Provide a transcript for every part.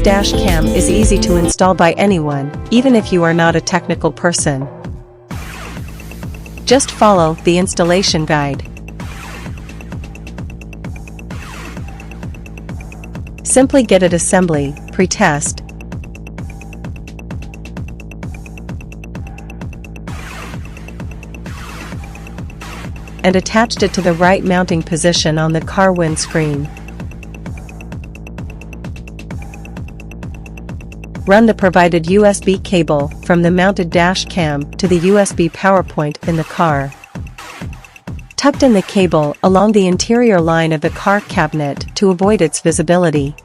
dash cam is easy to install by anyone, even if you are not a technical person. Just follow the installation guide. Simply get it assembly, pre-test, and attached it to the right mounting position on the car windscreen. Run the provided USB cable from the mounted dash cam to the USB power point in the car. Tucked in the cable along the interior line of the car cabinet to avoid its visibility.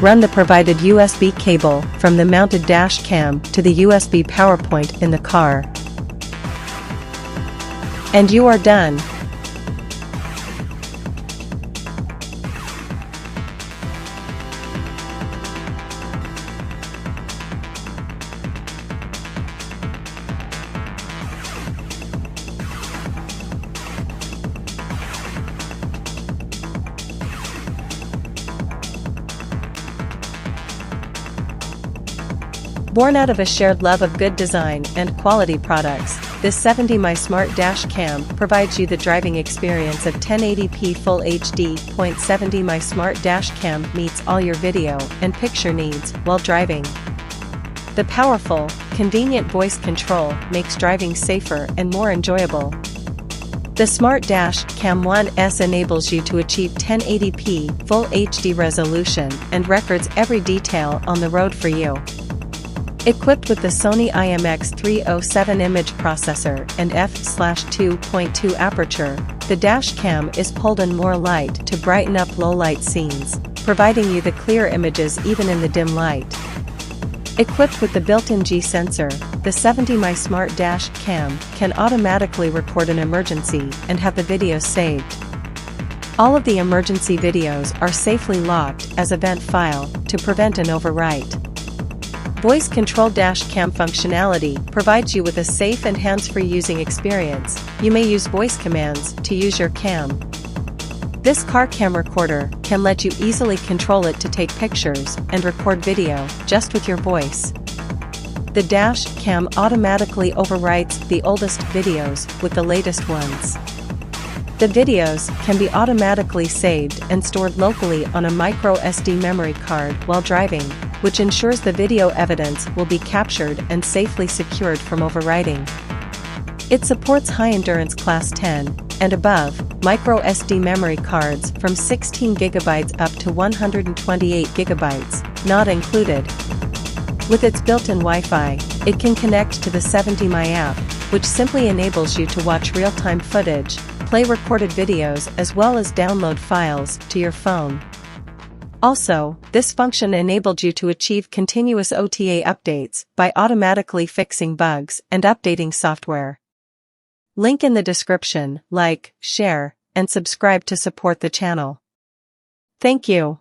Run the provided USB cable from the mounted dash cam to the USB power point in the car. And you are done. Born out of a shared love of good design and quality products, this 70mm Smart Dash Cam provides you the driving experience of 1080p Full HD. 70mm Smart Dash Cam meets all your video and picture needs while driving. The powerful, convenient voice control makes driving safer and more enjoyable. The Smart Dash Cam 1S enables you to achieve 1080p Full HD resolution and records every detail on the road for you. Equipped with the Sony IMX307 image processor and f/2.2 aperture, the dash cam is pulled in more light to brighten up low-light scenes, providing you the clear images even in the dim light. Equipped with the built-in G sensor, the 70mm Smart Dash Cam can automatically record an emergency and have the video saved. All of the emergency videos are safely locked as event file to prevent an overwrite. Voice control dash cam functionality provides you with a safe and hands-free using experience. You may use voice commands to use your cam. This car cam recorder can let you easily control it to take pictures and record video just with your voice. The dash cam automatically overwrites the oldest videos with the latest ones. The videos can be automatically saved and stored locally on a micro SD memory card while driving, which ensures the video evidence will be captured and safely secured from overwriting. It supports high-endurance Class 10 and above micro SD memory cards from 16 GB up to 128 GB, not included. With its built-in Wi-Fi, it can connect to the 70my app, which simply enables you to watch real-time footage, play recorded videos as well as download files to your phone. Also, this function enabled you to achieve continuous OTA updates by automatically fixing bugs and updating software. Link in the description. Like, share, and subscribe to support the channel. Thank you.